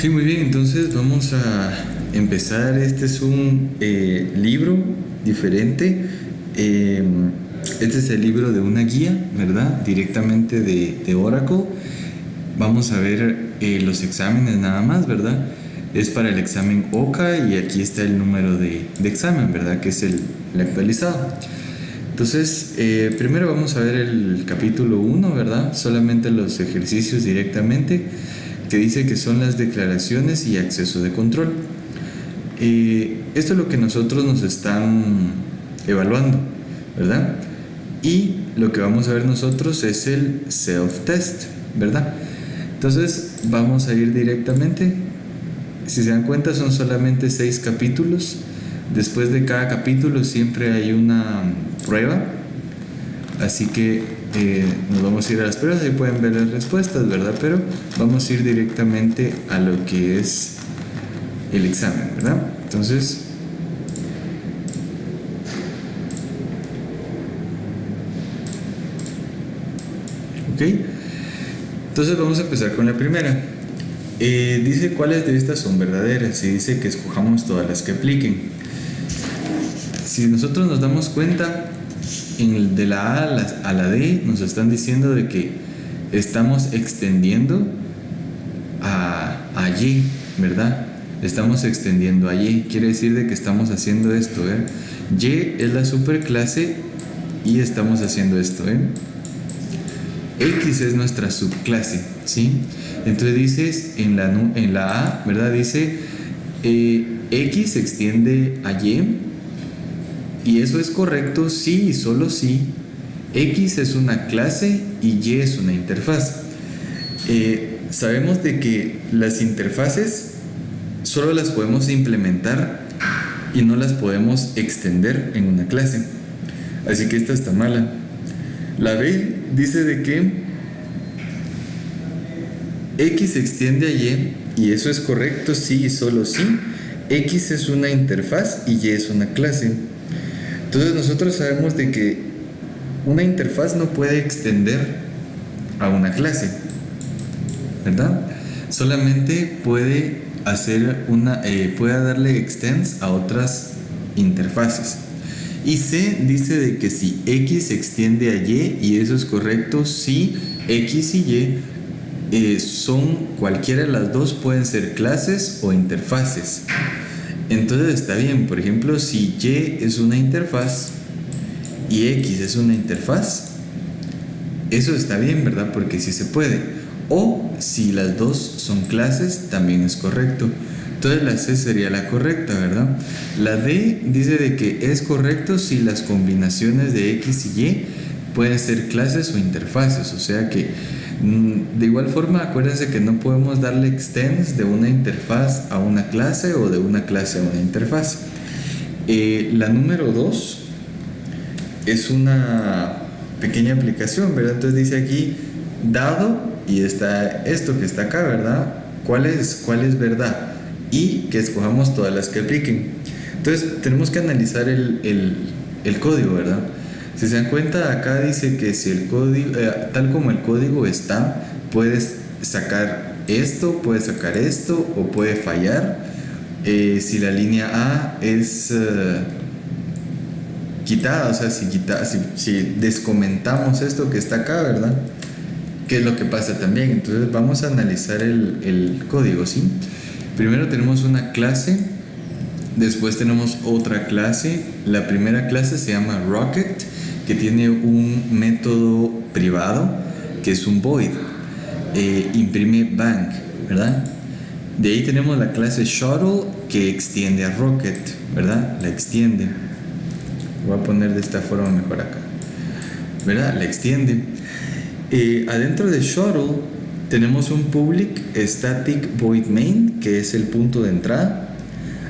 Ok, muy bien, entonces vamos a empezar. Este es un libro diferente. Eh, este es el libro de una guía, ¿verdad? Directamente de Oracle. Vamos a ver los exámenes nada más, ¿verdad? Es para el examen OCA y aquí está el número de examen, ¿verdad? Que es el actualizado. Entonces, primero vamos a ver el capítulo 1, ¿verdad? Solamente los ejercicios directamente, que dice que son las declaraciones y acceso de control. Esto es lo que nosotros nos están evaluando, ¿verdad? Y lo que vamos a ver nosotros es el self-test, ¿verdad? Entonces, vamos a ir directamente. Si se dan cuenta, son solamente 6 capítulos. Después de cada capítulo siempre hay una prueba, así que nos vamos a ir a las pruebas. Ahí pueden ver las respuestas, ¿verdad? Pero vamos a ir directamente a lo que es el examen, ¿verdad? Entonces, ok, entonces vamos a empezar con la primera. Dice cuáles de estas son verdaderas y dice que escojamos todas las que apliquen. Si nosotros nos damos cuenta, de la A a la D nos están diciendo de que estamos extendiendo a Y, ¿verdad? Estamos extendiendo a Y, quiere decir de que estamos haciendo esto, ¿eh? Y es la superclase y estamos haciendo esto, ¿eh? X es nuestra subclase, ¿sí? Entonces dices en la A, ¿verdad? Dice X se extiende a Y. Y eso es correcto si y solo si X es una clase y Y es una interfaz. Sabemos de que las interfaces solo las podemos implementar y no las podemos extender en una clase. Así que esta está mala. La B dice de que X se extiende a Y eso es correcto si y solo si X es una interfaz y Y es una clase. Entonces nosotros sabemos de que una interfaz no puede extender a una clase, ¿verdad? Solamente puede puede darle extends a otras interfaces. Y C dice de que si X se extiende a Y eso es correcto si X y Y son cualquiera de las dos, pueden ser clases o interfaces. Entonces está bien. Por ejemplo, si Y es una interfaz y X es una interfaz, eso está bien, ¿verdad? Porque sí se puede. O si las dos son clases, también es correcto. Entonces la C sería la correcta, ¿verdad? La D dice de que es correcto si las combinaciones de X y Y pueden ser clases o interfaces. O sea que de igual forma, acuérdense que no podemos darle extends de una interfaz a una clase o de una clase a una interfaz. La número 2 es una pequeña aplicación, ¿verdad? Entonces dice aquí, dado, y está esto que está acá, ¿verdad? ¿Cuál es verdad? Y que escojamos todas las que apliquen. Entonces tenemos que analizar el código, ¿verdad? Si se dan cuenta, acá dice que si el código, tal como el código está, puedes sacar esto, puedes sacar esto o puede fallar. Si la línea A es quitada, o sea, si descomentamos esto que está acá, ¿verdad? ¿Qué es lo que pasa también? Entonces vamos a analizar el código, ¿sí? Primero tenemos una clase, después tenemos otra clase. La primera clase se llama Rocket, que tiene un método privado que es un void, imprime bank, ¿verdad? De ahí tenemos la clase Shuttle, que extiende a Rocket, ¿verdad? La extiende. Voy a poner de esta forma mejor acá, ¿verdad? La extiende. Adentro de Shuttle tenemos un public static void main, que es el punto de entrada.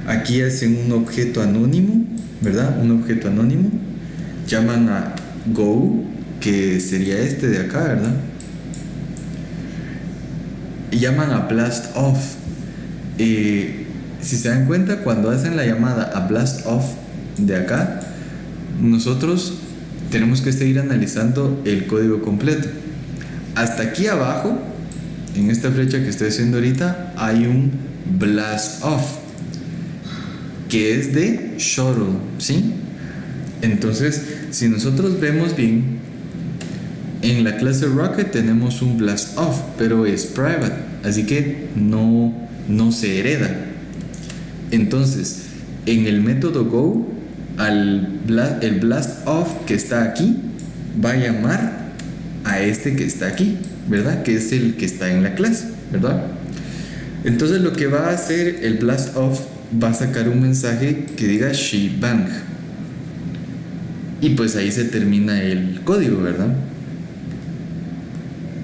Aquí hacen un objeto anónimo, ¿verdad? Un objeto anónimo. Llaman a go, que sería este de acá, ¿verdad? Y llaman a blast off. Si se dan cuenta, cuando hacen la llamada a blast off de acá, nosotros tenemos que seguir analizando el código completo. Hasta aquí abajo en esta flecha que estoy haciendo ahorita, hay un blast off, que es de shuttle, ¿sí? Entonces, si nosotros vemos bien, en la clase Rocket tenemos un blast off, pero es private, así que no se hereda. Entonces, en el método go, el blast off que está aquí va a llamar a este que está aquí, ¿verdad? Que es el que está en la clase, ¿verdad? Entonces lo que va a hacer el blast off, va a sacar un mensaje que diga shebang, y pues ahí se termina el código, ¿verdad?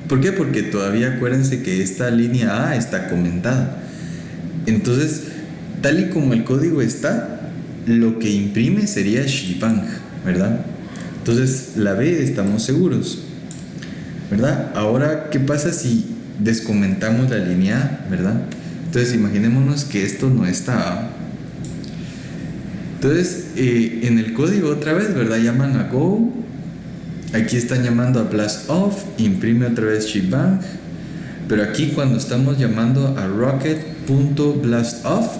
¿Por qué? Porque todavía acuérdense que esta línea A está comentada. Entonces, tal y como el código está, lo que imprime sería shebang, ¿verdad? Entonces, la B estamos seguros, ¿verdad? Ahora, ¿qué pasa si descomentamos la línea A, ¿verdad? Entonces, imaginémonos que esto no está. Entonces, en el código otra vez, ¿verdad? Llaman a go. Aquí están llamando a blast off, imprime otra vez shebang. Pero aquí cuando estamos llamando a rocket.blastoff,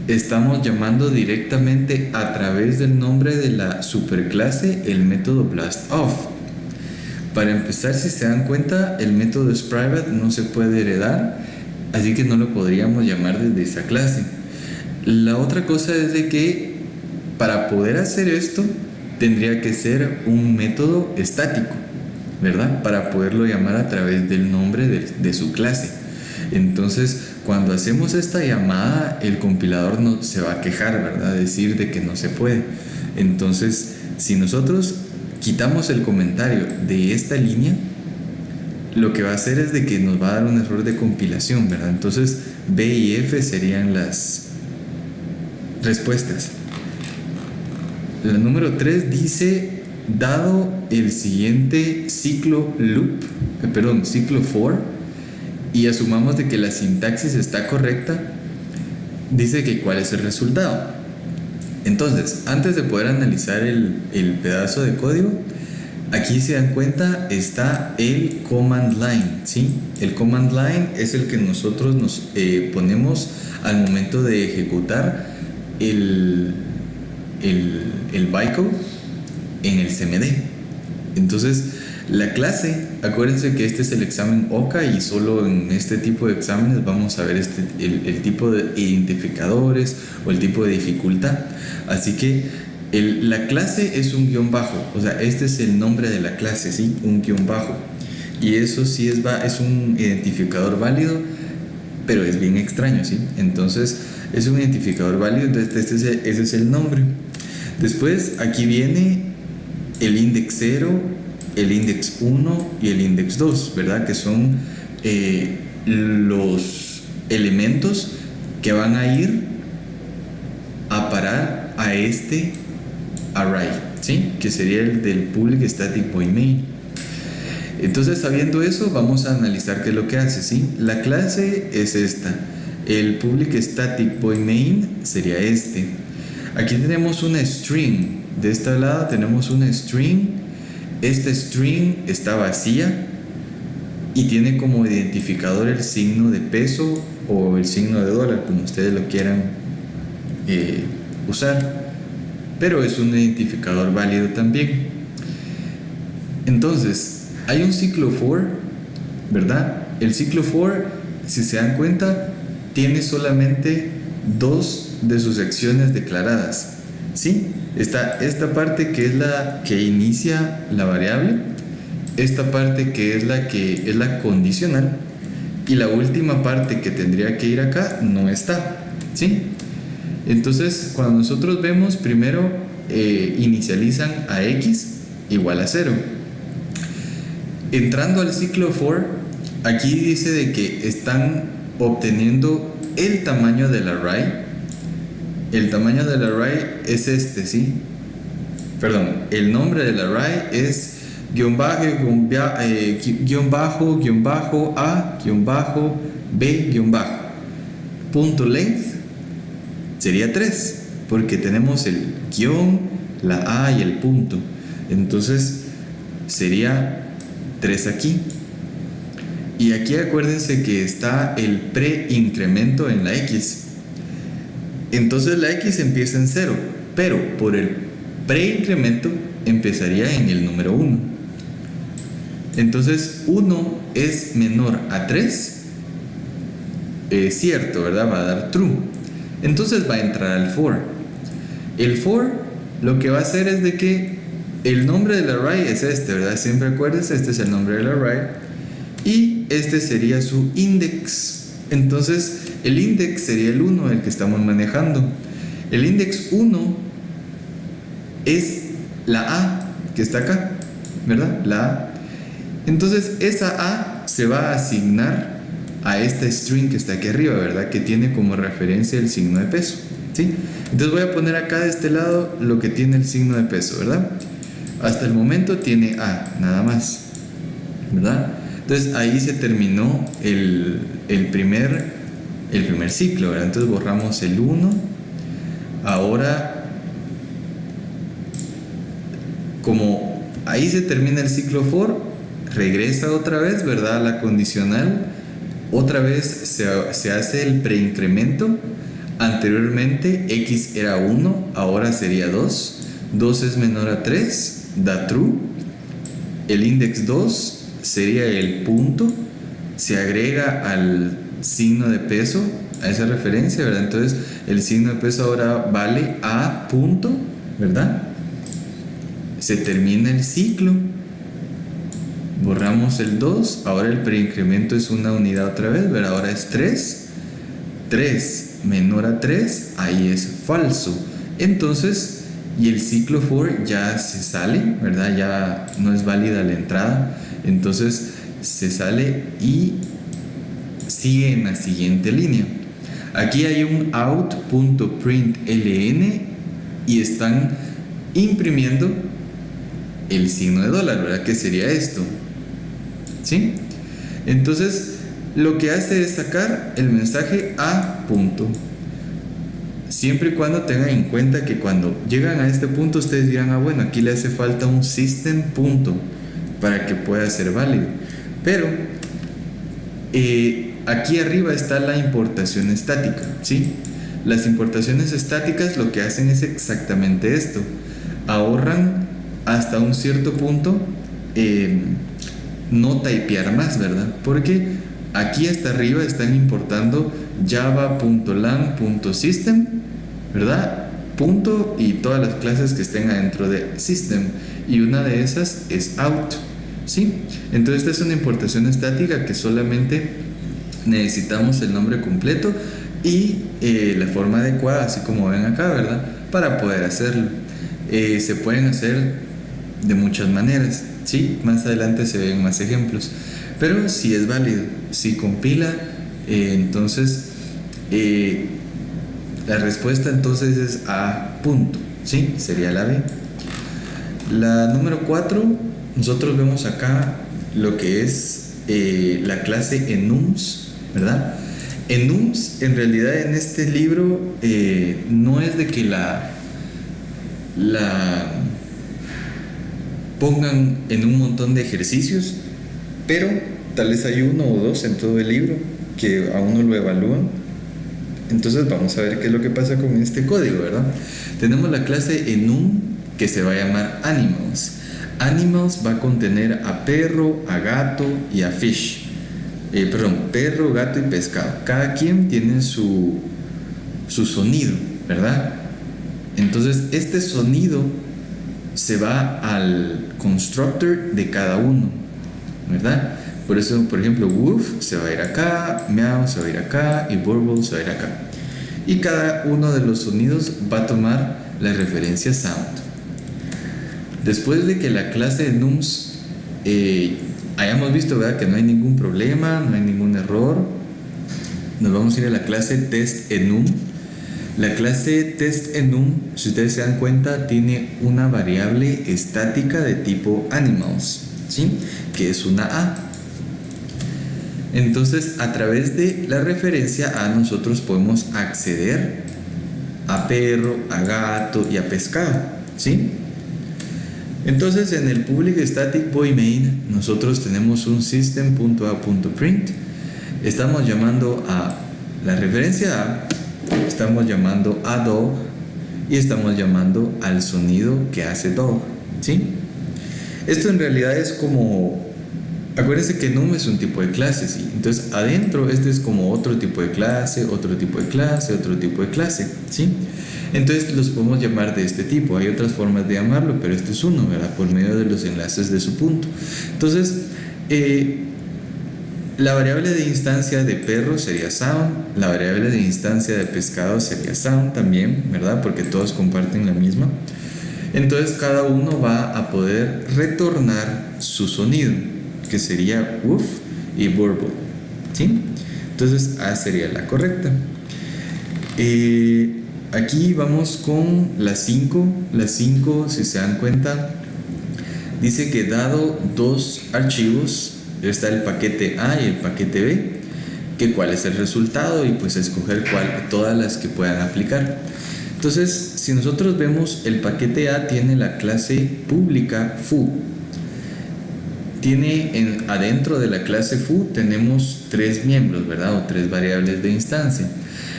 estamos llamando directamente a través del nombre de la superclase el método blastoff. Para empezar, si se dan cuenta, el método es private, no se puede heredar, así que no lo podríamos llamar desde esa clase. La otra cosa es de que para poder hacer esto tendría que ser un método estático, ¿verdad? Para poderlo llamar a través del nombre de su clase. Entonces, cuando hacemos esta llamada, el compilador no se va a quejar, ¿verdad? Decir de que no se puede. Entonces, si nosotros quitamos el comentario de esta línea, lo que va a hacer es de que nos va a dar un error de compilación, ¿verdad? Entonces, B y F serían las respuestas. La número 3 dice: dado el siguiente ciclo for, y asumamos de que la sintaxis está correcta, dice que cuál es el resultado. Entonces, antes de poder analizar el pedazo de código, aquí se dan cuenta está el command line, ¿sí? El command line es el que nosotros nos ponemos al momento de ejecutar el bytecode en el CMD. Entonces, la clase, acuérdense que este es el examen OCA y solo en este tipo de exámenes vamos a ver el tipo de identificadores o el tipo de dificultad. Así que la clase es un guión bajo, o sea, este es el nombre de la clase, ¿sí? Un guión bajo. Y eso sí es un identificador válido, pero es bien extraño, ¿sí? Entonces, es un identificador válido, entonces ese es el nombre. Después, aquí viene el index 0, el index 1 y el index 2, ¿verdad? Que son los elementos que van a ir a parar a este array, ¿sí? Que sería el del public static void main. Entonces, sabiendo eso, vamos a analizar qué es lo que hace, ¿sí? La clase es esta. El public static void main sería este. Aquí tenemos una string. De este lado tenemos una string. Esta string está vacía y tiene como identificador el signo de peso o el signo de dólar, como ustedes lo quieran usar, pero es un identificador válido también. Entonces, hay un ciclo for, ¿verdad? El ciclo for, si se dan cuenta, tiene solamente dos de sus secciones declaradas, ¿sí? Está esta parte que es la que inicia la variable, esta parte que es la condicional, y la última parte que tendría que ir acá no está, ¿sí? Entonces, cuando nosotros vemos, primero inicializan a x igual a 0. Entrando al ciclo for, aquí dice de que están obteniendo el tamaño del array. El tamaño del array es este, ¿sí? Perdón, el nombre del array es guión bajo, A, guión bajo, B, guión bajo. Punto length sería 3, porque tenemos el guión, la A y el punto. Entonces sería 3 aquí. Y aquí acuérdense que está el preincremento en la X. Entonces la X empieza en 0, pero por el preincremento empezaría en el número 1. Entonces 1 es menor a 3. Cierto, ¿verdad? Va a dar true. Entonces va a entrar al for. El for lo que va a hacer es de que el nombre del array es este, ¿verdad? Siempre acuérdense, este es el nombre del array. Y este sería su index. Entonces el index sería el 1, el que estamos manejando. El index 1 es la A que está acá, ¿verdad? La A. Entonces esa A se va a asignar a esta string que está aquí arriba, ¿verdad? Que tiene como referencia el signo de peso, ¿sí? Entonces voy a poner acá de este lado lo que tiene el signo de peso, ¿verdad? Hasta el momento tiene A, nada más, ¿verdad? Entonces ahí se terminó el primer ciclo, ¿verdad? Entonces borramos el 1. Ahora, como ahí se termina el ciclo for, regresa otra vez, ¿verdad? A la condicional. Otra vez se hace el preincremento. Anteriormente X era 1, ahora sería 2. 2 es menor a 3, da true. El index 2 sería el punto, se agrega al signo de peso, a esa referencia, ¿verdad? Entonces el signo de peso ahora vale A punto, ¿verdad? Se termina el ciclo, borramos el 2, ahora el preincremento es una unidad otra vez, ¿verdad? Ahora es 3. 3 menor a 3, ahí es falso. Entonces, y el ciclo for ya se sale, ¿verdad? Ya no es válida la entrada. Entonces se sale y sigue en la siguiente línea. Aquí hay un out.println y están imprimiendo el signo de dólar, ¿verdad? Que sería esto, ¿sí? Entonces lo que hace es sacar el mensaje a punto. Siempre y cuando tengan en cuenta que cuando llegan a este punto ustedes dirán, ah bueno, aquí le hace falta un system punto para que pueda ser válido. Pero aquí arriba está la importación estática, ¿sí? Las importaciones estáticas lo que hacen es exactamente esto. Ahorran hasta un cierto punto no typear más, ¿verdad? Porque aquí hasta arriba están importando java.lang.system, ¿verdad? Punto y todas las clases que estén adentro de system, y una de esas es out, ¿sí? Entonces esta es una importación estática que solamente necesitamos el nombre completo y la forma adecuada, así como ven acá, ¿verdad? Para poder hacerlo. Se pueden hacer de muchas maneras, ¿sí? Más adelante se ven más ejemplos, pero si es válido, si compila, entonces la respuesta entonces es A punto, ¿sí? Sería la B. La número 4, nosotros vemos acá lo que es la clase enums, ¿verdad? Enums en realidad en este libro no es de que la pongan en un montón de ejercicios, pero tal vez hay 1 o 2 en todo el libro que a uno lo evalúan. Entonces vamos a ver qué es lo que pasa con este código, ¿verdad? Tenemos la clase enum que se va a llamar animals. Animals va a contener a perro, a gato y a fish. Perro, gato y pescado. Cada quien tiene su sonido, ¿verdad? Entonces este sonido se va al constructor de cada uno, ¿verdad? Por eso, por ejemplo, woof se va a ir acá, meow se va a ir acá y burble se va a ir acá. Y cada uno de los sonidos va a tomar la referencia sound. Después de que la clase enums hayamos visto, ¿verdad?, que no hay ningún problema, no hay ningún error, nos vamos a ir a la clase test enum. La clase test enum, si ustedes se dan cuenta, tiene una variable estática de tipo animals, ¿sí?, que es una A. Entonces, a través de la referencia A, nosotros podemos acceder a perro, a gato y a pescado, ¿sí? Entonces en el public static void main nosotros tenemos un system.a.print. Estamos llamando a la referencia a, estamos llamando a dog y estamos llamando al sonido que hace dog, ¿sí? Esto en realidad es como, acuérdense que num es un tipo de clase, ¿sí? Entonces adentro este es como otro tipo de clase, otro tipo de clase, otro tipo de clase, ¿sí? Entonces los podemos llamar de este tipo. Hay otras formas de llamarlo, pero este es uno, ¿verdad? Por medio de los enlaces de su punto. Entonces, la variable de instancia de perro sería sound, la variable de instancia de pescado sería sound también, ¿verdad? Porque todos comparten la misma. Entonces cada uno va a poder retornar su sonido, que sería woof y burble, ¿sí? Entonces A sería la correcta. Aquí vamos con la 5. La 5, si se dan cuenta, dice que dado dos archivos, está el paquete A y el paquete B, que cuál es el resultado y pues escoger todas las que puedan aplicar. Entonces, si nosotros vemos, el paquete A tiene la clase pública foo. Adentro de la clase foo tenemos 3 miembros, ¿verdad? O 3 variables de instancia.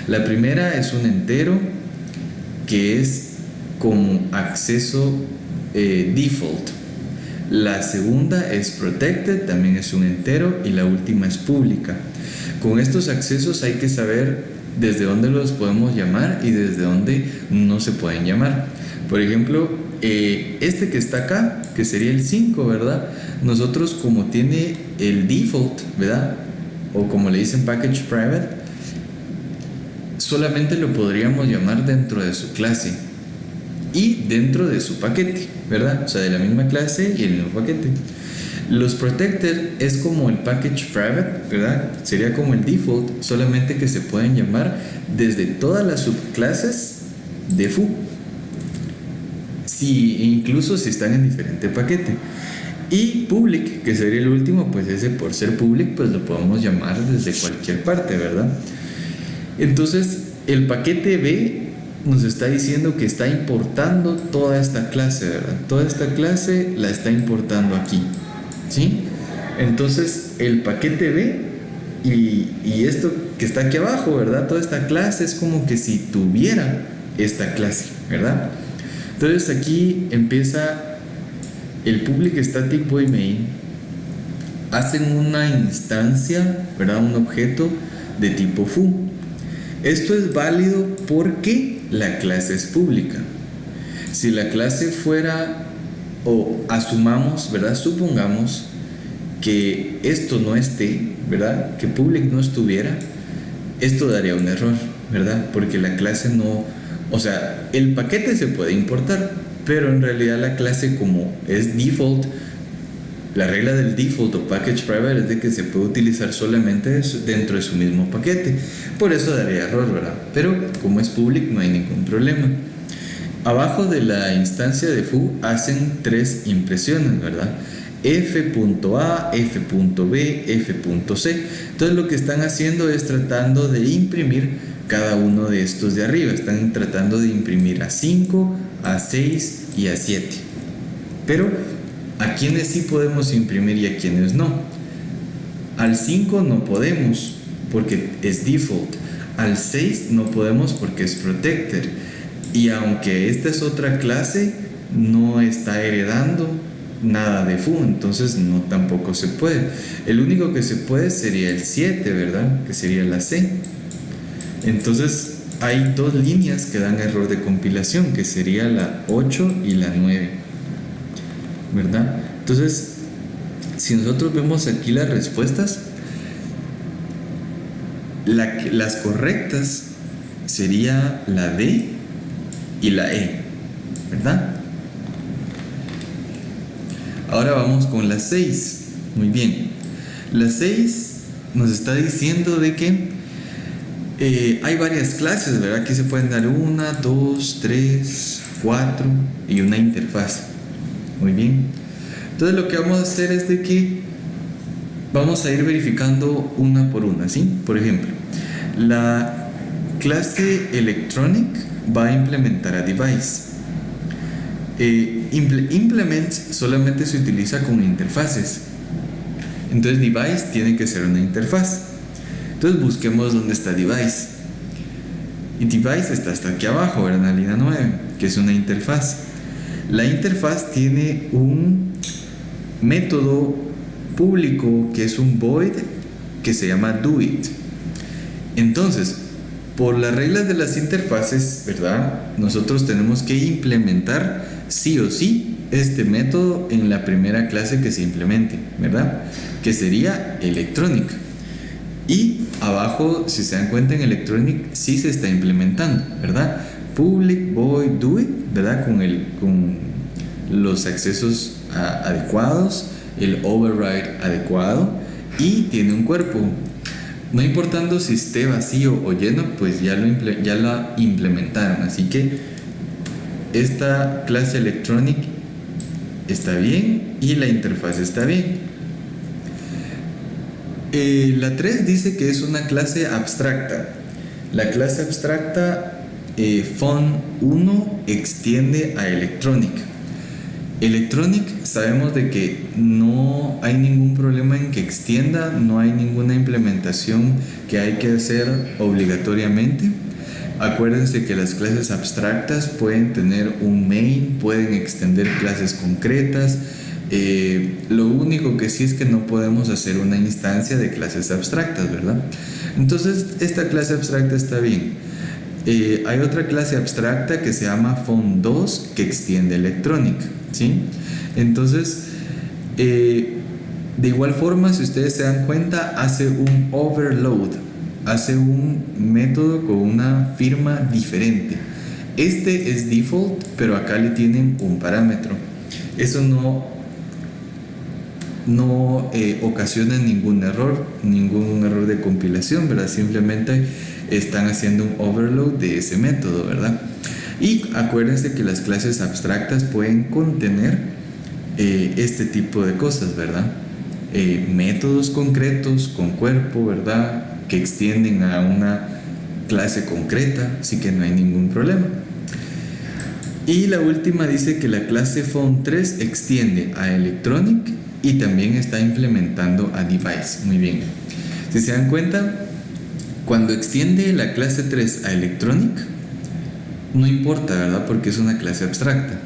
La primera es un entero que es como acceso default. La segunda es protected, también es un entero, y la última es pública. Con estos accesos hay que saber desde dónde los podemos llamar y desde dónde no se pueden llamar. Por ejemplo, este que está acá, que sería el 5, ¿verdad? Nosotros, como tiene el default, ¿verdad? O como le dicen package private, solamente lo podríamos llamar dentro de su clase y dentro de su paquete, ¿verdad? O sea, de la misma clase y el mismo paquete. Los protected es como el package private, ¿verdad? Sería como el default, solamente que se pueden llamar desde todas las subclases de foo, incluso si están en diferente paquete. Y public, que sería el último, pues ese, por ser public, pues lo podemos llamar desde cualquier parte, ¿verdad? Entonces el paquete B nos está diciendo que está importando toda esta clase, ¿verdad? Toda esta clase la está importando aquí, ¿sí? Entonces el paquete B y esto que está aquí abajo, ¿verdad? Toda esta clase es como que si tuviera esta clase, ¿verdad? Entonces aquí empieza el public static void main. Hacen una instancia, ¿verdad? Un objeto de tipo foo. Esto es válido porque la clase es pública. Si la clase fuera, o asumamos, ¿verdad? Supongamos que esto no esté, ¿verdad? Que public no estuviera, esto daría un error, ¿verdad? Porque la clase no, o sea, el paquete se puede importar, pero en realidad la clase, como es default, la regla del default o package private es de que se puede utilizar solamente dentro de su mismo paquete. Por eso daría error, ¿verdad? Pero como es public no hay ningún problema. Abajo de la instancia de foo hacen 3 impresiones, ¿verdad? f.a, f.b, f.c. Entonces lo que están haciendo es tratando de imprimir cada uno de estos de arriba. Están tratando de imprimir a 5, a 6 y a 7. Pero a quienes sí podemos imprimir y a quienes no. Al 5 no podemos porque es default. Al 6 no podemos porque es protected. Y aunque esta es otra clase, no está heredando nada de foo, entonces no, tampoco se puede. El único que se puede sería el 7, ¿verdad? Que sería la C. Entonces hay 2 líneas que dan error de compilación, que sería la 8 y la 9, ¿verdad? Entonces, si nosotros vemos aquí las respuestas, las correctas sería la D y la E, ¿verdad? Ahora vamos con la 6. Muy bien. La 6 nos está diciendo de que hay varias clases, ¿verdad? Aquí se pueden dar 1, 2, 3, 4 y una interfaz. Muy bien. Entonces lo que vamos a hacer es de que vamos a ir verificando una por una, ¿sí? Por ejemplo, la clase electronic va a implementar a device. Implement solamente se utiliza con interfaces. Entonces device tiene que ser una interfaz. Entonces busquemos dónde está device. Y device está hasta aquí abajo, ¿verdad? En la línea 9, que es una interfaz. La interfaz tiene un método público que es un void que se llama doIt. Entonces, por las reglas de las interfaces, ¿verdad? Nosotros tenemos que implementar sí o sí este método en la primera clase que se implemente, ¿verdad? Que sería electronic. Y abajo, si se dan cuenta, en electronic sí se está implementando, ¿verdad? Public void doIt, ¿verdad? Con los accesos adecuados, el override adecuado, y tiene un cuerpo. No importando si esté vacío o lleno, pues ya lo implementaron. Así que esta clase electronic está bien y la interfaz está bien. La 3 dice que es una clase abstracta. La clase abstracta font1 extiende a electronic. Electronic sabemos de que no hay ningún problema en que extienda, no hay ninguna implementación que hay que hacer obligatoriamente. Acuérdense que las clases abstractas pueden tener un main, pueden extender clases concretas. Lo único que sí es que no podemos hacer una instancia de clases abstractas, ¿verdad? Entonces esta clase abstracta está bien. Hay otra clase abstracta que se llama font2 que extiende electronic, ¿sí? Entonces de igual forma, si ustedes se dan cuenta, hace un overload, hace un método con una firma diferente. Este es default, pero acá le tienen un parámetro. Eso no ocasiona ningún error de compilación, ¿verdad? Simplemente están haciendo un overload de ese método, ¿verdad? Y acuérdense que las clases abstractas pueden contener este tipo de cosas, ¿verdad? Métodos concretos con cuerpo, ¿verdad? Que extienden a una clase concreta, así que no hay ningún problema. Y la última dice que la clase font3 extiende a electronic y también está implementando a device. Muy bien. Si se dan cuenta, cuando extiende la clase 3 a electronic, no importa, ¿verdad? Porque es una clase abstracta.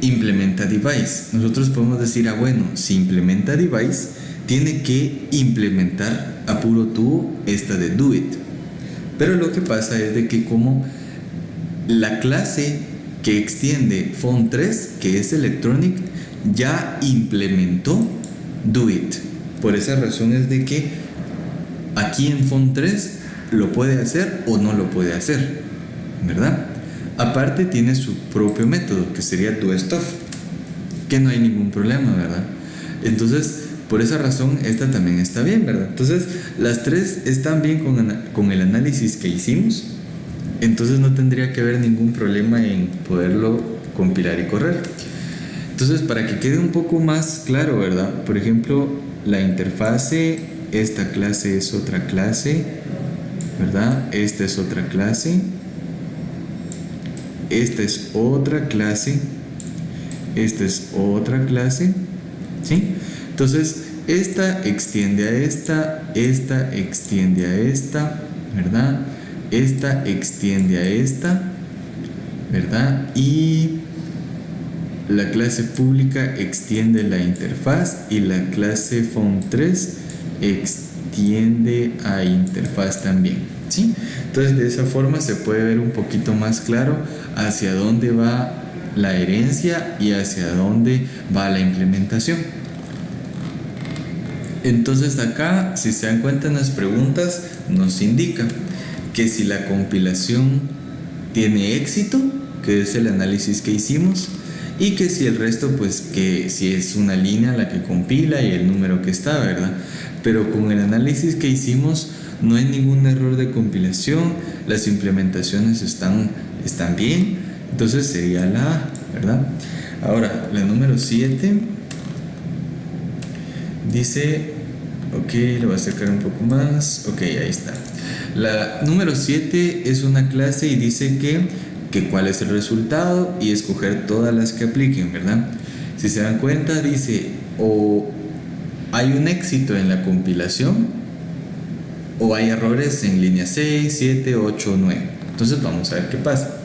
Implementa device. Nosotros podemos decir, bueno, si implementa device, tiene que implementar a puro tubo esta de doIt. Pero lo que pasa es de que como la clase que extiende font3, que es electronic, ya implementó doIt. Por esa razón es de que aquí en font3 lo puede hacer o no lo puede hacer, ¿verdad? Aparte tiene su propio método que sería doStuff, que no hay ningún problema, ¿verdad? Entonces por esa razón esta también está bien, ¿verdad? Entonces las tres están bien con el análisis que hicimos. Entonces no tendría que haber ningún problema en poderlo compilar y correr. Entonces, para que quede un poco más claro, ¿verdad? Por ejemplo, la interfase, esta clase es otra clase, ¿verdad? Esta es otra clase, esta es otra clase, esta es otra clase, ¿sí? Entonces, esta extiende a esta extiende a esta, ¿verdad? Esta extiende a esta, ¿verdad? Y la clase pública extiende la interfaz y la clase font3 extiende a interfaz también, ¿sí? Entonces de esa forma se puede ver un poquito más claro hacia dónde va la herencia y hacia dónde va la implementación. Entonces acá, si se dan cuenta en las preguntas, nos indica que si la compilación tiene éxito, que es el análisis que hicimos, y que si el resto, pues que si es una línea la que compila y el número que está, ¿verdad? Pero con el análisis que hicimos no hay ningún error de compilación, las implementaciones están bien, entonces sería la A, ¿verdad? Ahora, la número 7 dice, ok, le voy a acercar un poco más, ok, ahí está. La número 7 es una clase y dice que que cuál es el resultado y escoger todas las que apliquen, ¿verdad? Si se dan cuenta, dice o hay un éxito en la compilación o hay errores en línea 6, 7, 8, 9. Entonces vamos a ver qué pasa.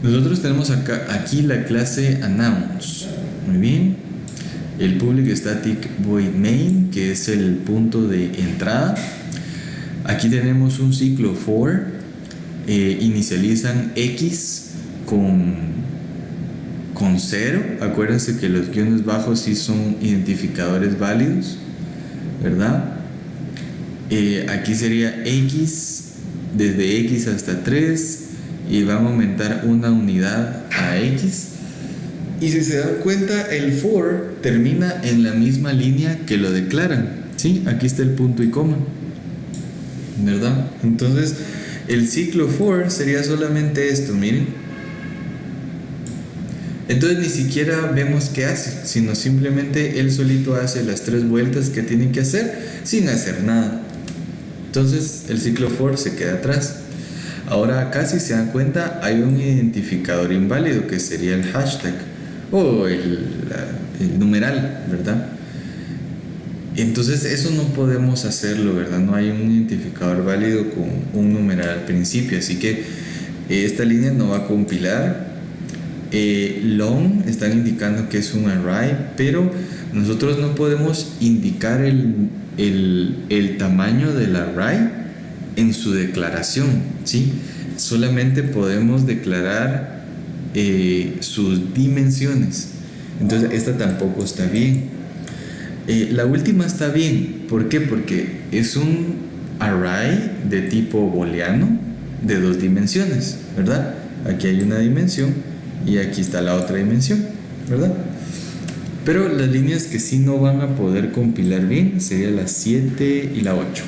Nosotros tenemos aquí la clase announce. Muy bien. El public static void main, que es el punto de entrada. Aquí tenemos un ciclo for. Inicializan x con 0. Acuérdense que los guiones bajos sí son identificadores válidos, ¿verdad? Aquí sería x desde x hasta 3 y van a aumentar una unidad a x. Y si se dan cuenta, el for termina en la misma línea que lo declaran, ¿sí? Aquí está el punto y coma, ¿verdad? Entonces el ciclo for sería solamente esto, miren. Entonces ni siquiera vemos qué hace, sino simplemente él solito hace las 3 vueltas que tiene que hacer sin hacer nada. Entonces el ciclo for se queda atrás. Ahora acá, si se dan cuenta, hay un identificador inválido que sería el hashtag o el numeral, ¿verdad? Entonces eso no podemos hacerlo, ¿verdad? No hay un identificador válido con un numeral al principio, así que esta línea no va a compilar. Long están indicando que es un array, pero nosotros no podemos indicar el tamaño del array en su declaración, ¿sí? Solamente podemos declarar sus dimensiones. Entonces esta tampoco está bien. La última está bien. ¿Por qué? Porque es un array de tipo booleano de 2 dimensiones, ¿verdad? Aquí hay una dimensión y aquí está la otra dimensión, ¿verdad? Pero las líneas que sí no van a poder compilar bien serían la 7 y la 8,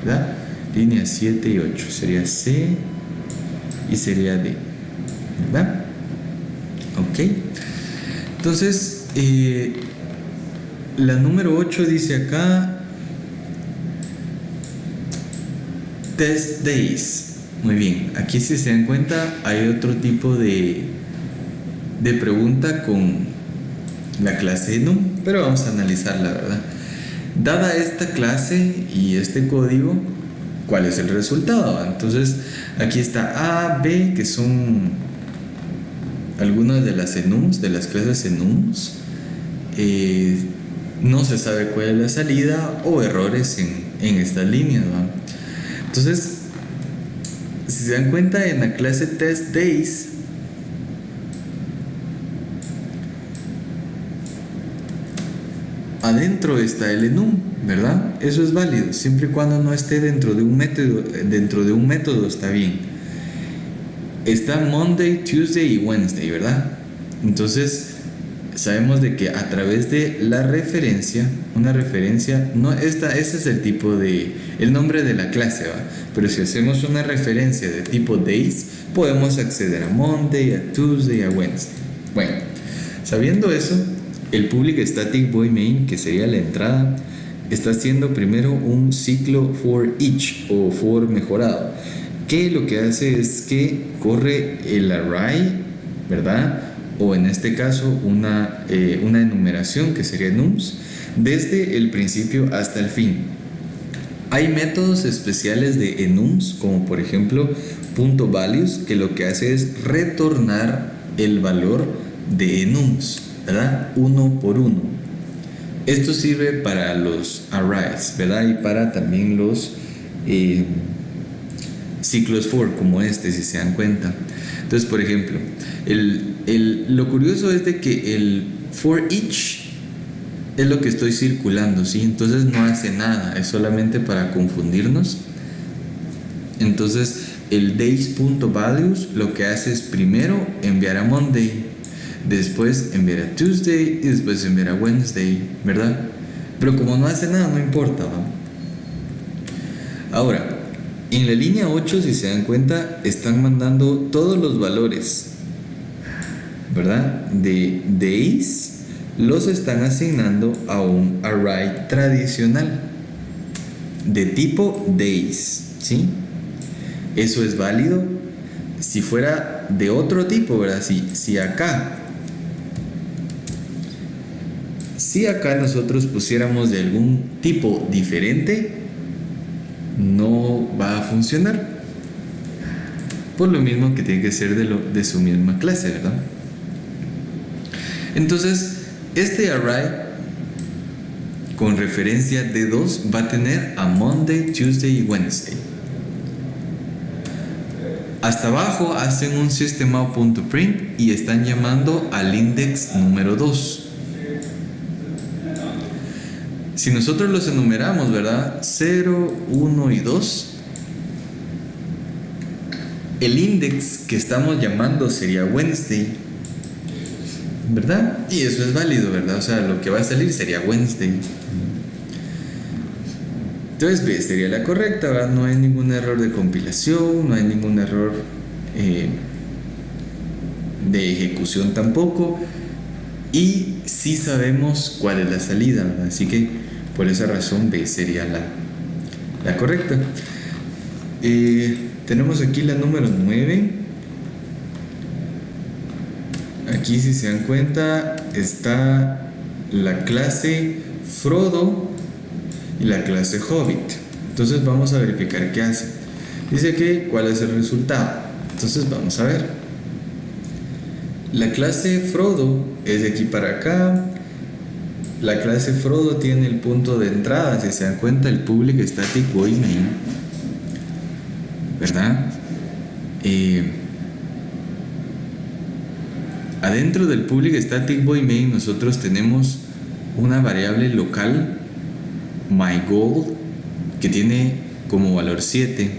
¿verdad? Líneas 7 y 8 sería C y sería D, ¿verdad? Ok. Entonces la número 8 dice acá test days. Muy bien, aquí si se dan cuenta hay otro tipo de pregunta con la clase num, pero vamos a analizarla, ¿verdad? Dada esta clase y este código, ¿cuál es el resultado? Entonces aquí está A, B, que son algunas de las enums, de las clases enums. No se sabe cuál es la salida o errores en estas líneas, ¿verdad? Entonces, si se dan cuenta, en la clase test days adentro está el enum, ¿verdad? Eso es válido, siempre y cuando no esté dentro de un método está bien. Está Monday, Tuesday y Wednesday, ¿verdad? Entonces sabemos de que a través de la referencia, una referencia, no ese es el tipo de, el nombre de la clase, ¿va? Pero si hacemos una referencia de tipo days, podemos acceder a Monday, a Tuesday, a Wednesday. Bueno, sabiendo eso, el public static void main, que sería la entrada, está haciendo primero un ciclo for each o for mejorado, que lo que hace es que corre el array, ¿verdad? O en este caso una enumeración que sería nums desde el principio hasta el fin. Hay métodos especiales de enums, como por ejemplo .values, que lo que hace es retornar el valor de enums, ¿verdad? Uno por uno. Esto sirve para los arrays, ¿verdad? Y para también los ciclos for, como este, si se dan cuenta. Entonces, por ejemplo, lo curioso es de que el for each es lo que estoy circulando, ¿sí? Entonces no hace nada, es solamente para confundirnos. Entonces el days.values lo que hace es primero enviar a Monday, después enviar a Tuesday y después enviar a Wednesday, ¿verdad? Pero como no hace nada, no importa, ¿no? Ahora, en la línea 8, si se dan cuenta, están mandando todos los valores, ¿verdad? De days los están asignando a un array tradicional de tipo days, ¿sí? Eso es válido si fuera de otro tipo, ¿verdad? Si acá nosotros pusiéramos de algún tipo diferente, no va a funcionar. Por lo mismo que tiene que ser de su misma clase, ¿verdad? Entonces, este array con referencia D2 va a tener a Monday, Tuesday y Wednesday. Hasta abajo hacen un systemout.print y están llamando al index número 2. Si nosotros los enumeramos, ¿verdad? 0, 1 y 2. El index que estamos llamando sería Wednesday, ¿verdad? Y eso es válido, ¿verdad? O sea, lo que va a salir sería Wednesday. Entonces B sería la correcta, ¿verdad? No hay ningún error de compilación, no hay ningún error de ejecución tampoco. Y sí sabemos cuál es la salida, ¿verdad? Así que por esa razón B sería la correcta. Tenemos aquí la número 9. Aquí, si se dan cuenta, está la clase Frodo y la clase Hobbit. Entonces vamos a verificar qué hace. Dice que cuál es el resultado. Entonces vamos a ver. La clase Frodo es de aquí para acá. La clase Frodo tiene el punto de entrada, si se dan cuenta, el public static void main, ¿verdad? Adentro del public static void main nosotros tenemos una variable local, myGoal, que tiene como valor 7,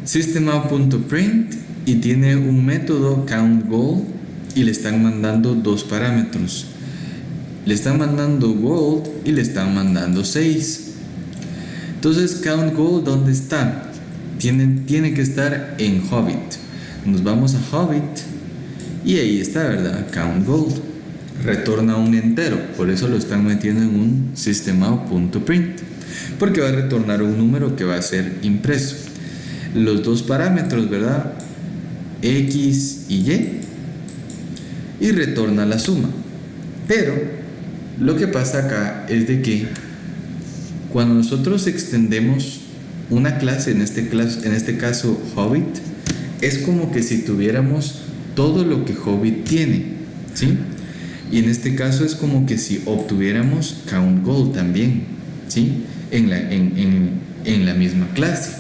systemout.print, y tiene un método countGoal y le están mandando dos parámetros. Le están mandando gold y le están mandando 6. Entonces, countGoal, ¿dónde está? Tiene que estar en Hobbit. Nos vamos a Hobbit y ahí está, ¿verdad? countGoal. Retorna un entero, por eso lo están metiendo en un systemout.print, porque va a retornar un número que va a ser impreso. Los dos parámetros, ¿verdad? X y Y retorna la suma. Pero lo que pasa acá es de que cuando nosotros extendemos una clase, en este caso Hobbit, es como que si tuviéramos todo lo que Hobbit tiene, ¿sí? Y en este caso es como que si obtuviéramos countGoal también, ¿sí? En la misma clase.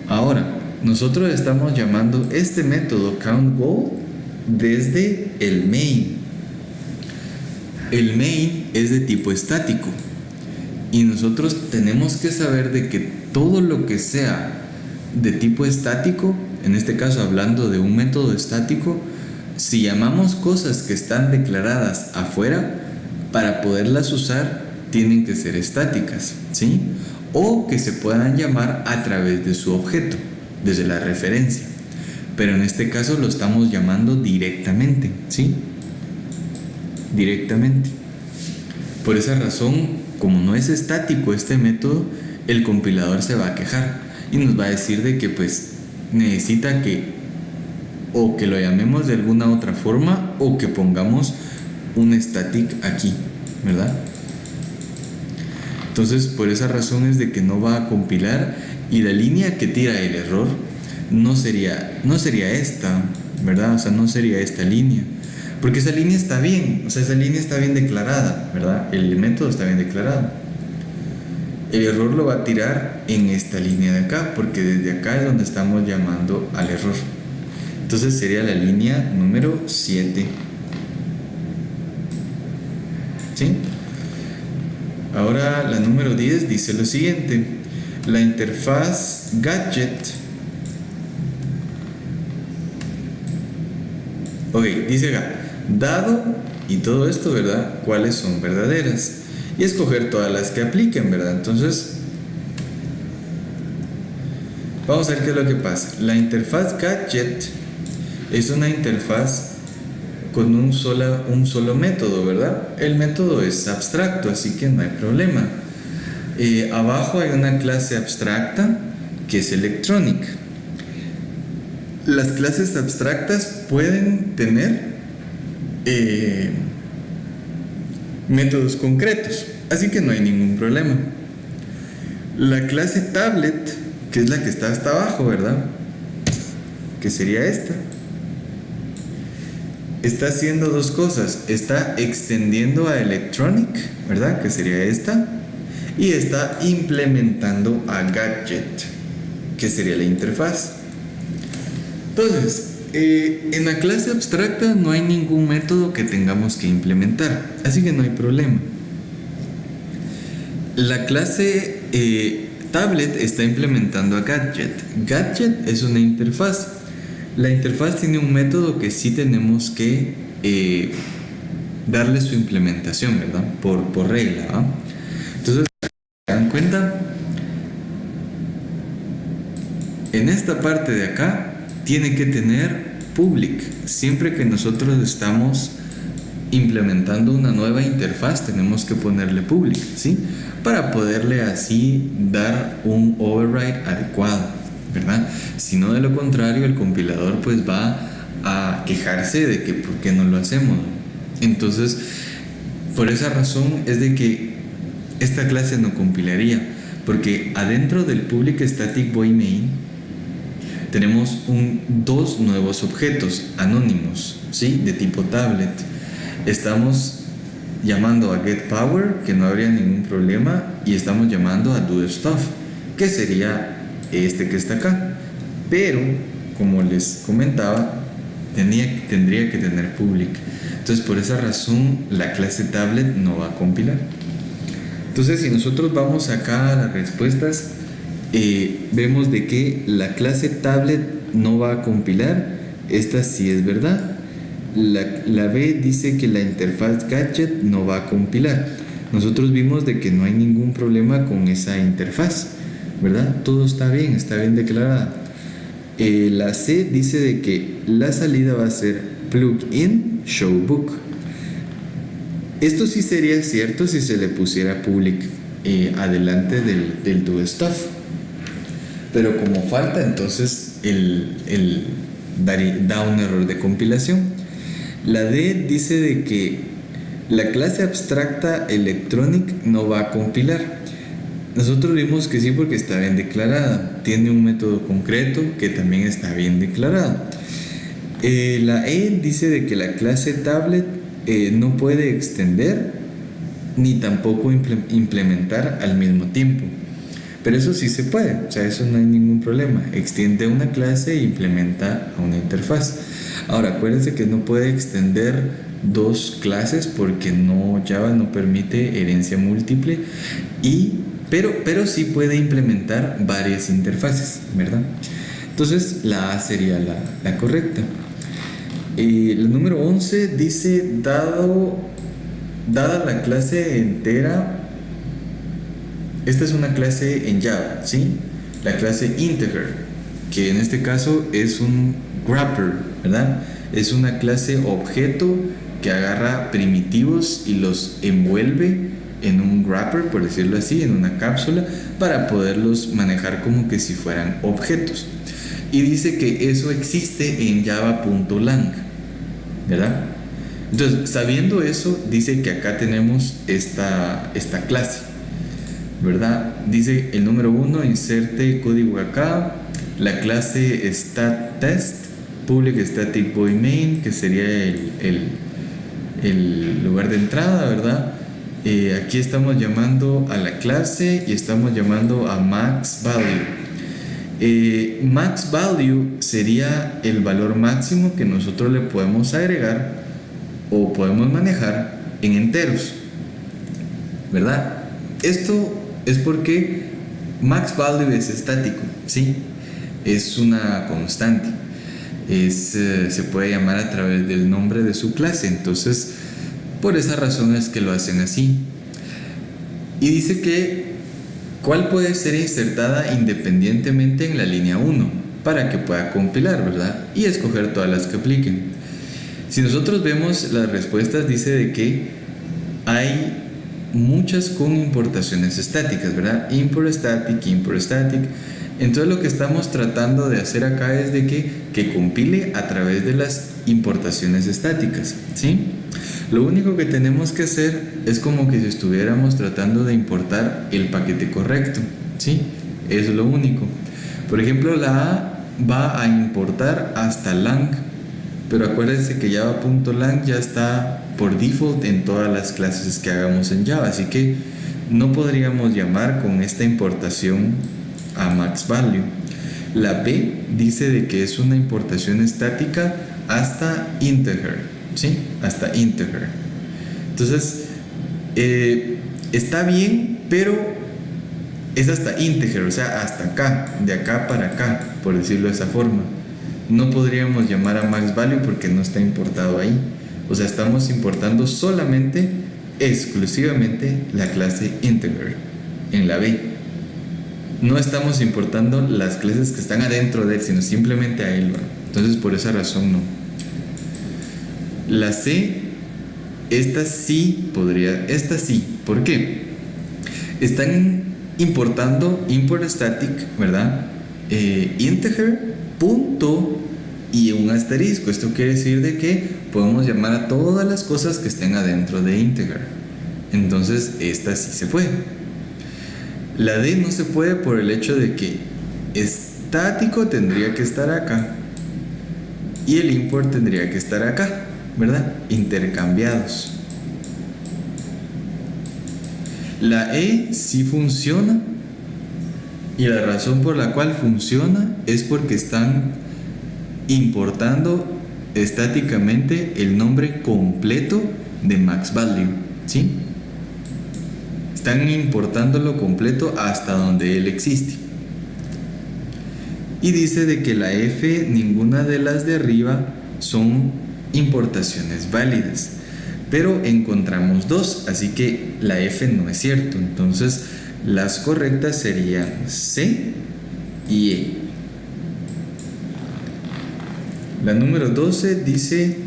Ahora, nosotros estamos llamando este método countGoal desde el main. El main es de tipo estático y nosotros tenemos que saber de que todo lo que sea de tipo estático, en este caso hablando de un método estático, si llamamos cosas que están declaradas afuera, para poderlas usar tienen que ser estáticas, ¿sí? O que se puedan llamar a través de su objeto, desde la referencia. Pero en este caso lo estamos llamando directamente, ¿sí? Directamente. Por esa razón, como no es estático este método, el compilador se va a quejar y nos va a decir de que pues necesita que o que lo llamemos de alguna otra forma o que pongamos un static aquí, ¿verdad? Entonces por esa razón es de que no va a compilar y la línea que tira el error no sería esta, ¿verdad? O sea, no sería esta línea. Porque esa línea está bien, o sea, esa línea está bien declarada, ¿verdad? El método está bien declarado. El error lo va a tirar en esta línea de acá, porque desde acá es donde estamos llamando al error. Entonces sería la línea número 7. ¿Sí? Ahora la número 10 dice lo siguiente. La interfaz gadget. Ok, dice acá. Dado y todo esto, ¿verdad? ¿Cuáles son verdaderas? Y escoger todas las que apliquen, ¿verdad? Entonces, vamos a ver qué es lo que pasa. La interfaz gadget es una interfaz con un solo método, ¿verdad? El método es abstracto, así que no hay problema. Abajo hay una clase abstracta que es electronic. las clases abstractas pueden tener métodos concretos, así que no hay ningún problema. La clase tablet, que es la que está hasta abajo, ¿verdad? Que sería esta. Está haciendo dos cosas. Está extendiendo a electronic, ¿verdad? Que sería esta. Y está implementando a gadget, que sería la interfaz. Entonces, en la clase abstracta no hay ningún método que tengamos que implementar, así que no hay problema. La clase tablet está implementando a gadget. Gadget es una interfaz. La interfaz tiene un método que sí tenemos que darle su implementación, ¿verdad? Por regla, ¿va? Entonces, ¿se dan cuenta? En esta parte de acá tiene que tener public. Siempre que nosotros estamos implementando una nueva interfaz, tenemos que ponerle public, ¿sí? Para poderle así dar un override adecuado, ¿verdad? Si no, de lo contrario, el compilador pues va a quejarse de que por qué no lo hacemos. Entonces, por esa razón es de que esta clase no compilaría, porque adentro del public static void main tenemos dos nuevos objetos anónimos, ¿sí? De tipo tablet. Estamos llamando a getPower, que no habría ningún problema, y estamos llamando a doStuff, que sería este que está acá. Pero, como les comentaba, tendría que tener public. Entonces, por esa razón, la clase tablet no va a compilar. Entonces, si nosotros vamos acá a las respuestas, vemos de que la clase tablet no va a compilar. Esta sí es verdad. La B dice que la interfaz gadget no va a compilar. Nosotros vimos de que no hay ningún problema con esa interfaz, ¿verdad? Todo está bien declarada. La C dice de que la salida va a ser plugin showbook. Esto sí sería cierto si se le pusiera public adelante del doStuff, pero como falta, entonces da un error de compilación. La D dice de que la clase abstracta electronic no va a compilar. Nosotros vimos que sí, porque está bien declarada. Tiene un método concreto que también está bien declarado. La E dice de que la clase tablet no puede extender ni tampoco implementar al mismo tiempo. Pero eso sí se puede, o sea, eso no hay ningún problema. Extiende una clase e implementa a una interfaz. Ahora, acuérdense que no puede extender dos clases porque Java no permite herencia múltiple, pero sí puede implementar varias interfaces, ¿verdad? Entonces, la A sería la correcta. El número 11 dice, dada la clase entera, esta es una clase en Java, ¿sí? La clase integer, que en este caso es un wrapper, ¿verdad? Es una clase objeto que agarra primitivos y los envuelve en un wrapper, por decirlo así, en una cápsula, para poderlos manejar como que si fueran objetos. Y dice que eso existe en java.lang, ¿verdad? Entonces, sabiendo eso, dice que acá tenemos esta clase, ¿verdad? Dice el número 1, inserte código acá, la clase statTest, public static void main, que sería el lugar de entrada, ¿verdad? Aquí estamos llamando a la clase y estamos llamando a max value. Max value sería el valor máximo que nosotros le podemos agregar o podemos manejar en enteros, ¿verdad? Esto es porque max value es estático, ¿sí? Es una constante. Se puede llamar a través del nombre de su clase. Entonces, por esa razón es que lo hacen así. Y dice que cuál puede ser insertada independientemente en la línea 1 para que pueda compilar, ¿verdad? Y escoger todas las que apliquen. Si nosotros vemos las respuestas, dice de que hay muchas con importaciones estáticas, ¿verdad? Import static, import static. Entonces lo que estamos tratando de hacer acá es de que compile a través de las importaciones estáticas, ¿sí? Lo único que tenemos que hacer es como que si estuviéramos tratando de importar el paquete correcto, ¿sí? Es lo único. Por ejemplo, la A va a importar hasta lang, pero acuérdense que java.lang ya está por default en todas las clases que hagamos en Java, así que no podríamos llamar con esta importación a max value. La B dice de que es una importación estática hasta integer, ¿sí? Hasta integer. Entonces, está bien, pero es hasta integer, o sea, hasta acá, de acá para acá, por decirlo de esa forma. No podríamos llamar a max value porque no está importado ahí. O sea, estamos importando solamente, exclusivamente la clase integer en la B. No estamos importando las clases que están adentro de él, sino simplemente a él, ¿va? Entonces, por esa razón no. La C, esta sí podría, esta sí. ¿Por qué? Están importando import static, ¿verdad? Integer, punto y un asterisco. Esto quiere decir de que podemos llamar a todas las cosas que estén adentro de integer. Entonces, esta sí se puede. La D no se puede por el hecho de que estático tendría que estar acá y el import tendría que estar acá, ¿verdad? Intercambiados. La E sí funciona y la razón por la cual funciona es porque están importando estáticamente el nombre completo de max value, ¿sí? Están importándolo completo hasta donde él existe. Y dice de que la F, ninguna de las de arriba son importaciones válidas, pero encontramos dos, así que la F no es cierto. Entonces las correctas serían C y E. La número 12 dice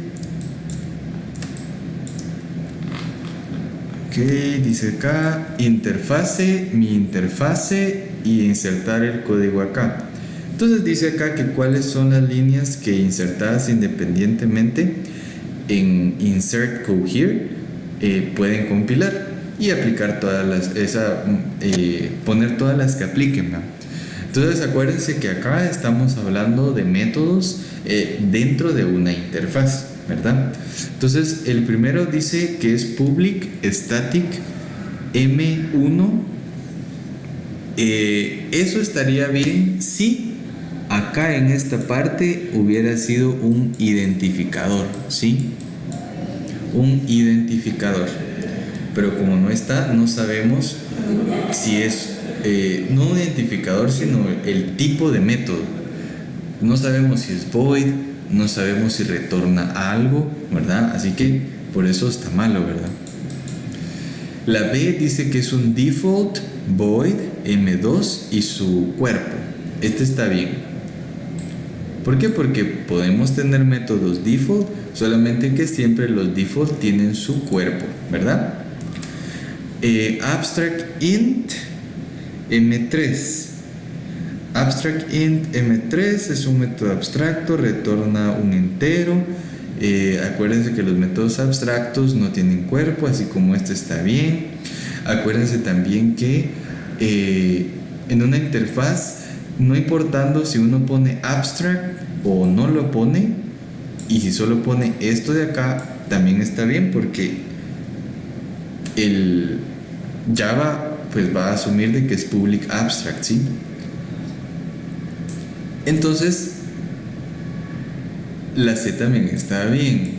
dice acá interfase, mi interfase y insertar el código acá. Entonces dice acá que cuáles son las líneas que insertadas independientemente en insert code here pueden compilar y aplicar todas las, poner todas las que apliquen, ¿no? Entonces acuérdense que acá estamos hablando de métodos dentro de una interfaz, ¿verdad? Entonces el primero dice que es public static m1. Eso estaría bien si acá en esta parte hubiera sido un identificador, ¿sí? Un identificador, pero como no está, no sabemos si es no un identificador, sino el tipo de método. No sabemos si es void, no sabemos si retorna algo, ¿verdad? Así que por eso está malo, ¿verdad? La B dice que es un default void m2 y su cuerpo. Este está bien. ¿Por qué? Porque podemos tener métodos default, solamente que siempre los default tienen su cuerpo, ¿verdad? Abstract int m3. Abstract int m3 es un método abstracto, retorna un entero. Acuérdense que los métodos abstractos no tienen cuerpo, así como este está bien. Acuérdense también que en una interfaz, no importando si uno pone abstract o no lo pone, y si solo pone esto de acá, también está bien, porque el Java pues va a asumir de que es public abstract, ¿sí? Entonces la C también está bien.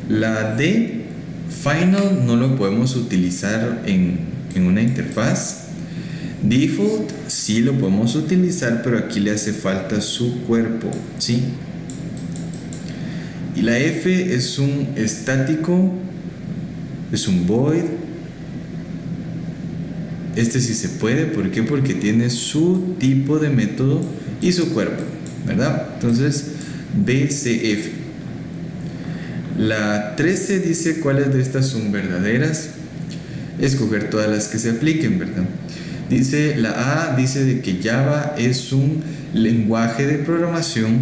La D, final, no lo podemos utilizar en una interfaz. Default sí lo podemos utilizar, pero aquí le hace falta su cuerpo, ¿sí? Y la F es un estático, es un void. Este sí se puede, ¿por qué? Porque tiene su tipo de método y su cuerpo, ¿verdad? Entonces, BCF. La 13 dice cuáles de estas son verdaderas. Escoger todas las que se apliquen, ¿verdad? Dice, la A dice de que Java es un lenguaje de programación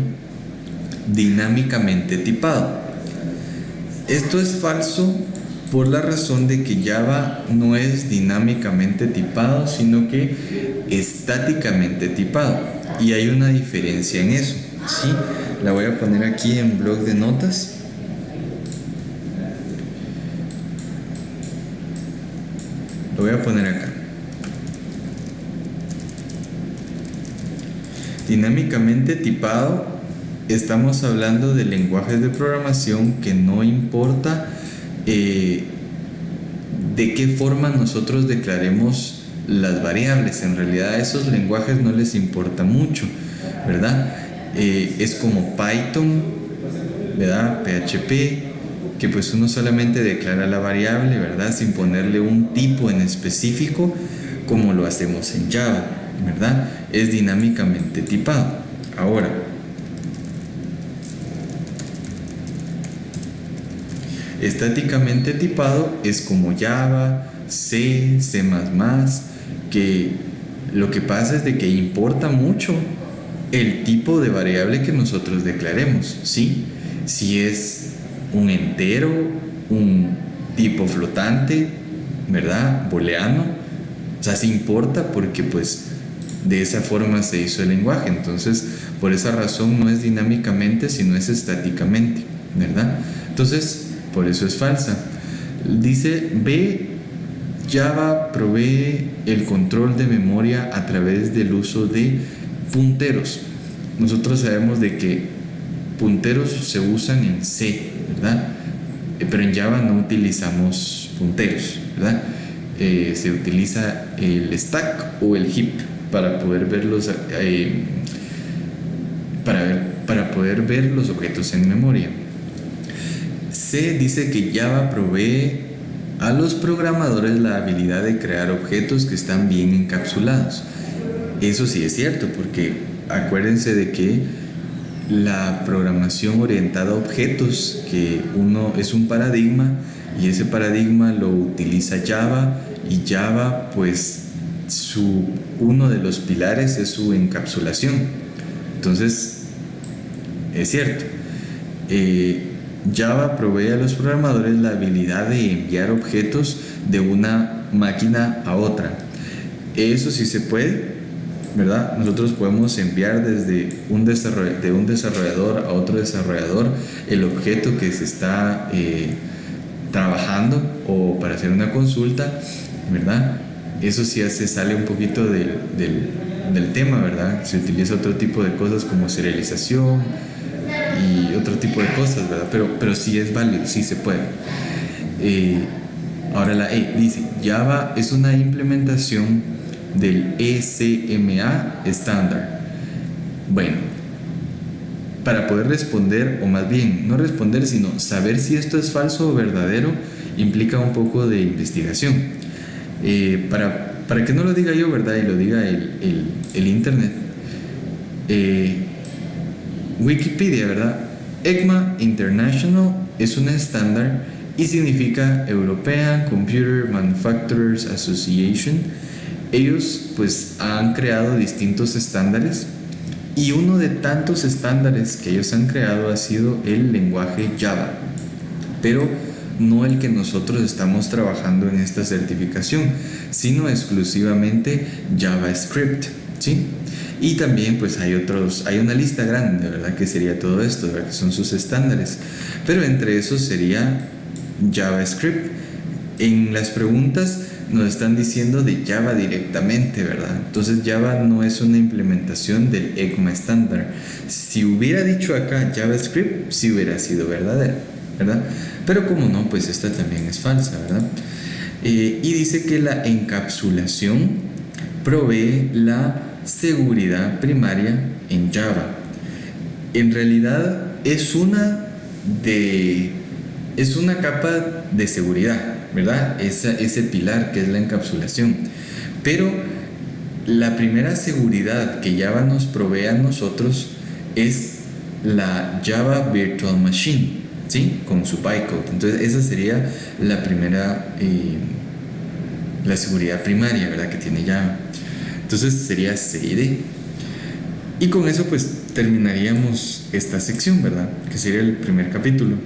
dinámicamente tipado. Esto es falso por la razón de que Java no es dinámicamente tipado, sino que estáticamente tipado. Y hay una diferencia en eso, ¿sí? La voy a poner aquí en blog de notas. Lo voy a poner acá. Dinámicamente tipado, estamos hablando de lenguajes de programación que no importa de qué forma nosotros declaremos las variables. En realidad a esos lenguajes no les importa mucho, ¿verdad? Es como Python, ¿verdad? PHP, que pues uno solamente declara la variable, ¿verdad? Sin ponerle un tipo en específico, como lo hacemos en Java, ¿verdad? Es dinámicamente tipado. Ahora, estáticamente tipado es como Java, C, C++, que lo que pasa es de que importa mucho el tipo de variable que nosotros declaremos, ¿sí? Si es un entero, un tipo flotante, ¿verdad? Booleano, o sea, sí importa porque pues de esa forma se hizo el lenguaje. Entonces, por esa razón no es dinámicamente, sino es estáticamente, ¿verdad? Entonces, por eso es falsa. Dice B, Java provee el control de memoria a través del uso de punteros. Nosotros sabemos de que punteros se usan en C, ¿verdad? Pero en Java no utilizamos punteros, ¿verdad? Se utiliza el stack o el heap para poder ver para poder ver los objetos en memoria. C dice que Java provee a los programadores la habilidad de crear objetos que están bien encapsulados. Eso sí es cierto, porque acuérdense de que la programación orientada a objetos, que uno es un paradigma, y ese paradigma lo utiliza Java, y Java pues uno de los pilares es su encapsulación. Entonces es cierto, Java provee a los programadores la habilidad de enviar objetos de una máquina a otra. Eso sí se puede, ¿verdad? Nosotros podemos enviar desde de un desarrollador a otro desarrollador el objeto que se está trabajando, o para hacer una consulta, ¿verdad? Eso sí se sale un poquito del tema, ¿verdad? Se utiliza otro tipo de cosas como serialización y otro tipo de cosas, ¿verdad? Pero sí es válido, sí se puede. Ahora la E dice, Java es una implementación del ECMA estándar. Bueno, para poder responder, o más bien no responder, sino saber si esto es falso o verdadero, implica un poco de investigación. Para que no lo diga yo, ¿verdad? Y lo diga el internet. Wikipedia, ¿verdad? ECMA International es un estándar y significa European Computer Manufacturers Association. Ellos pues han creado distintos estándares, y uno de tantos estándares que ellos han creado ha sido el lenguaje Java, pero no el que nosotros estamos trabajando en esta certificación, sino exclusivamente JavaScript, ¿sí? Y también pues hay una lista grande, ¿verdad? Que sería todo esto, ¿verdad? Que son sus estándares, pero entre esos sería JavaScript. En las preguntas nos están diciendo de Java directamente, ¿verdad? Entonces Java no es una implementación del ECMA estándar. Si hubiera dicho acá JavaScript, sí hubiera sido verdadero, ¿verdad? Pero como no, pues esta también es falsa, ¿verdad? Y dice que la encapsulación provee la seguridad primaria en Java. En realidad es una capa de seguridad, ¿verdad? Ese pilar que es la encapsulación. Pero la primera seguridad que Java nos provee a nosotros es la Java Virtual Machine, ¿sí? Con su bytecode. Entonces esa sería la primera, la seguridad primaria, ¿verdad? Que tiene llave. Entonces sería CID. Y con eso pues terminaríamos esta sección, ¿verdad? Que sería el primer capítulo.